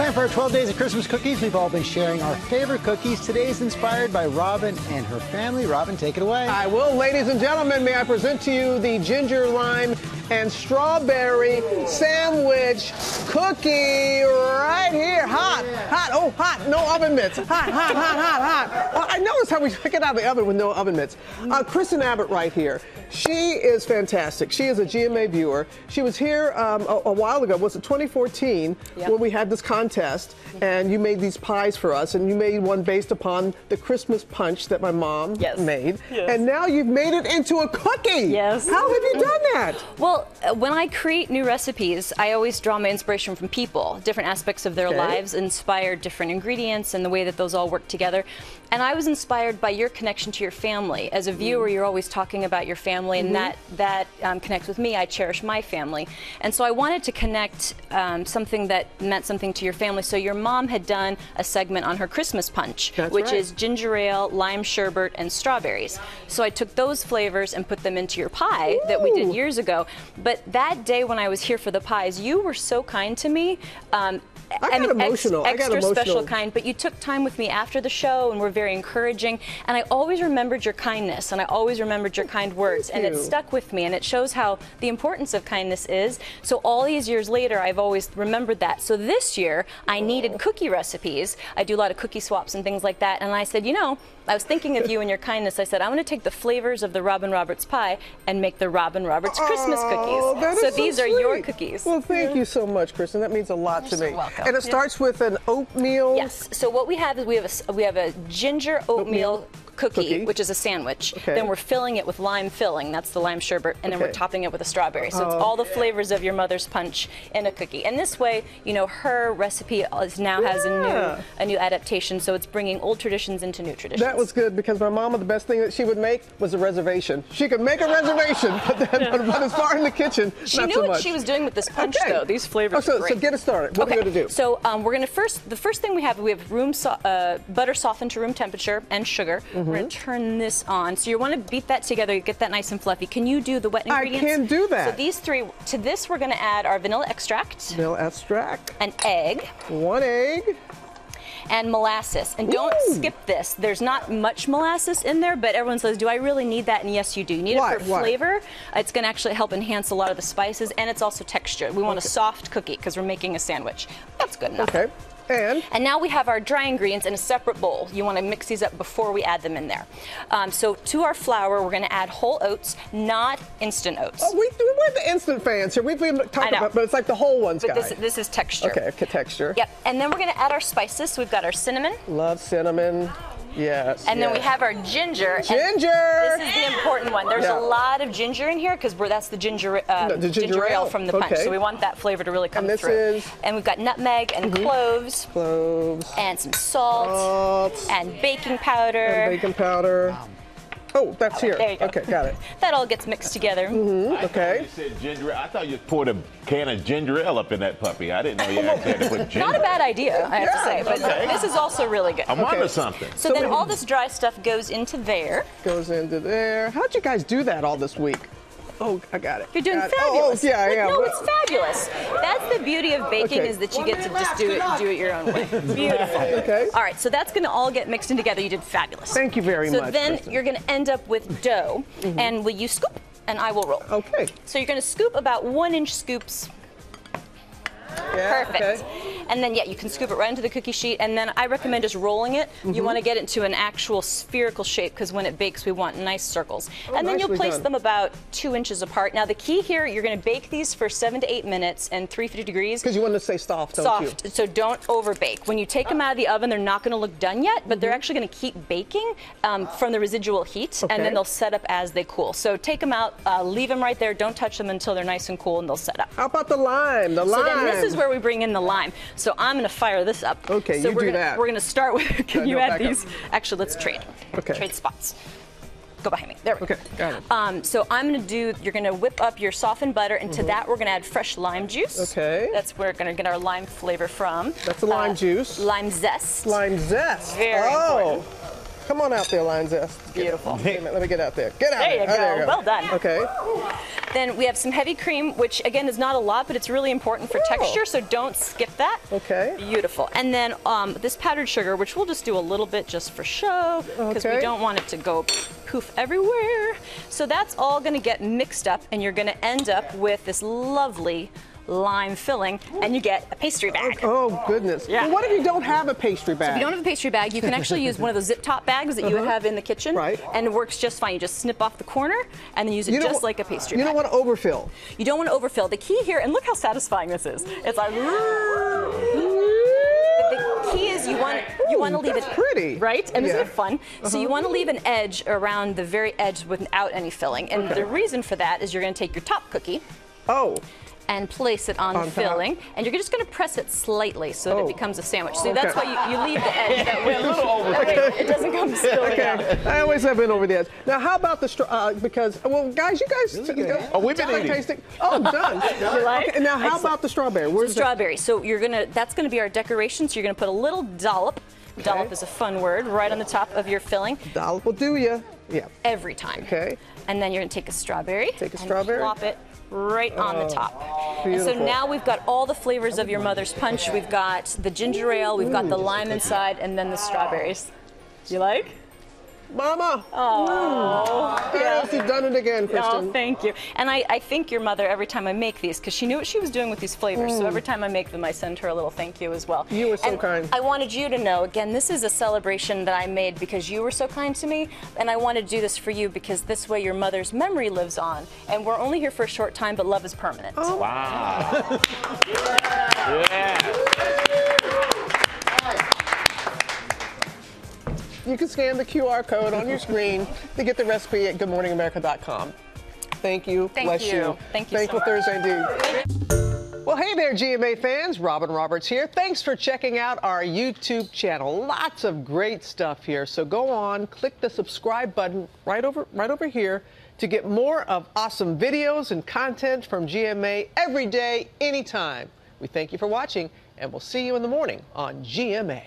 Time for our 12 Days of Christmas Cookies. We've all been sharing our favorite cookies. Today's inspired by Robin and her family. Robin, take it away. I will, ladies and gentlemen. May I present to you the ginger, lime, and strawberry sandwich cookie right here. Hot, hot, oh, hot, no oven mitts. Hot, hot, hot, hot, hot. Well, I noticed how we took it out of the oven with no oven mitts. Kristen Abbott right here. She is fantastic. She is a GMA viewer. She was here a while ago, was it 2014, when we had this contest, and you made these pies for us, and you made one based upon the Christmas punch that my mom made. Yes. And now you've made it into a cookie. Yes. How have you done that? Well, when I create new recipes, I always draw my inspiration from people. Different aspects of their lives inspire different ingredients and the way that those all work together. And I was inspired by your connection to your family. As a viewer, you're always talking about your family, and that connects with me. I cherish my family. And so I wanted to connect something that meant something to your family. So your mom had done a segment on her Christmas punch, which is ginger ale, lime sherbet, and strawberries. So I took those flavors and put them into your pie that we did years ago. But that day when I was here for the pies, you were so kind to me. I got emotional. Extra special kind, but you took time with me after the show and were very encouraging. And I always remembered your kindness, and I always remembered your kind words, and it stuck with me. And it shows how the importance of kindness is. So all these years later, I've always remembered that. So this year, I needed cookie recipes. I do a lot of cookie swaps and things like that. And I said, you know, I was thinking of you and your kindness. I said, I'm going to take the flavors of the Robin Roberts pie and make the Robin Roberts Christmas cookies. So these are your cookies. Well, thank you so much, Kristen. That means a lot to me. You're welcome. And it starts with an oatmeal. Yes. So what we have is we have a ginger oatmeal cookie, which is a sandwich. Then we're filling it with lime filling. That's the lime sherbet, and then we're topping it with a strawberry. So it's all the flavors of your mother's punch in a cookie. And this way, you know, her recipe now has a new adaptation. So it's bringing old traditions into new traditions. That was good, because my mama, the best thing that she would make was a reservation. She could make a reservation, but as far in the kitchen, she knew what she was doing with this punch, though. These flavors are great. So get us started. What are we going to do? So we're going to the first thing we have butter softened to room temperature and sugar. We're going to turn this on. So you want to beat that together, get that nice and fluffy. Can you do the wet ingredients? I can do that. So these three, to this we're going to add our vanilla extract. Vanilla extract. An egg. 1 egg. And molasses. And don't skip this. There's not much molasses in there, but everyone says, do I really need that? And yes, you do. You need it for flavor. It's going to actually help enhance a lot of the spices, and it's also texture. We want a soft cookie because we're making a sandwich. That's good enough. Okay. And now we have our dry ingredients in a separate bowl. You want to mix these up before we add them in there. So to our flour, we're going to add whole oats, not instant oats. Oh, we're the instant fans here. We've been talking about, but it's like the whole ones, but this is texture. Okay, texture. Yep. And then we're going to add our spices. So we've got our cinnamon. Love cinnamon. Yes. And then we have our ginger. Ginger! This is the important one. There's a lot of ginger in here because that's the ginger ale from the punch. So we want that flavor to really come through. And we've got nutmeg and cloves. And some salt. And baking powder. Oh, that's here. There you go. Okay, got it. That all gets mixed together. Okay. You said ginger. I thought you poured a can of ginger ale up in that puppy. I didn't know you actually had to put ginger. Not a bad idea, I have to say, but this is also really good. I'm onto something. So then all this dry stuff goes into there. How'd you guys do that all this week? Oh, I got it. You're doing fabulous. Oh, yeah, I am. No, it's fabulous. That's the beauty of baking is that you get to just do it your own way. Beautiful. Okay. All right, so that's going to all get mixed in together. You did fabulous. Thank you very much. So then Kristen. you're going to end up with dough, and will you scoop, and I will roll. Okay. So you're going to scoop about 1-inch scoops. Perfect. And then, you can scoop it right into the cookie sheet, and then I recommend just rolling it. You want to get it into an actual spherical shape because when it bakes, we want nice circles. And then you'll place them about 2 inches apart. Now, the key here, you're going to bake these for 7 to 8 minutes and 350 degrees. Because you want to stay soft, don't you? Soft, so don't over bake. When you take them out of the oven, they're not going to look done yet, but they're actually going to keep baking from the residual heat, and then they'll set up as they cool. So take them out, leave them right there, don't touch them until they're nice and cool, and they'll set up. How about the lime? So then this is where we bring in the lime. So I'm going to fire this up. Okay, so you do that. We're going to start with, can you add these? Actually, let's trade. Okay. Trade spots. Go behind me. There we go. Okay, got it. So I'm going to you're going to whip up your softened butter, and to that we're going to add fresh lime juice. Okay. That's where we're going to get our lime flavor from. That's the lime juice. Lime zest. Lime zest. Very important. Come on out there, lime zest. Beautiful. Let me get out there. Get out there. There you go. Well done. Okay. Then we have some heavy cream, which again is not a lot, but it's really important for texture, so don't skip that. Okay. Beautiful. And then this powdered sugar, which we'll just do a little bit just for show, because we don't want it to go poof everywhere. So that's all going to get mixed up, and you're going to end up with this lovely lime filling, and you get a pastry bag. Oh, goodness. Yeah. Well, what if you don't have a pastry bag? So if you don't have a pastry bag, you can actually use one of those zip top bags that you have in the kitchen. Right. And it works just fine. You just snip off the corner and then use it just like a pastry bag. You don't want to overfill. You don't want to overfill. The key here, and look how satisfying this is. It's like, the key is you want to leave it pretty, right? And isn't it fun? So you want to leave an edge around the very edge without any filling. And the reason for that is you're going to take your top cookie. And place it on the filling, and you're just going to press it slightly so that it becomes a sandwich. So that's why you leave the edge that way. It doesn't come spilling out. I always have been over the edge. Now, how about the because well, guys, you guys, we've been eating. Tasting. Oh, done. You like? Okay, now, how about the strawberry? Where's the strawberry? So that's going to be our decoration. So you're going to put a little dollop. Dollop is a fun word, right on the top of your filling. Dollop will do ya. Yeah. Every time. Okay. And then you're going to take a strawberry. Take a strawberry. Plop it right on the top. Beautiful. And so now we've got all the flavors of your mother's punch. We've got the ginger ale, we've got the lime inside, and then the strawberries. You like? Mama! Oh, yes, you've done it again, Kristen. Oh, thank you. And I thank your mother every time I make these, because she knew what she was doing with these flavors. So every time I make them, I send her a little thank you as well. You were so kind. I wanted you to know, again, this is a celebration that I made because you were so kind to me, and I wanted to do this for you because this way your mother's memory lives on. And we're only here for a short time, but love is permanent. Oh. Wow. Yeah. You can scan the QR code on your screen to get the recipe at goodmorningamerica.com. Thank you. Bless you. Thank you. Thankful so much. Thursday indeed. Well, hey there, GMA fans. Robin Roberts here. Thanks for checking out our YouTube channel. Lots of great stuff here. So go on, click the subscribe button right over here to get more of awesome videos and content from GMA every day, anytime. We thank you for watching, and we'll see you in the morning on GMA.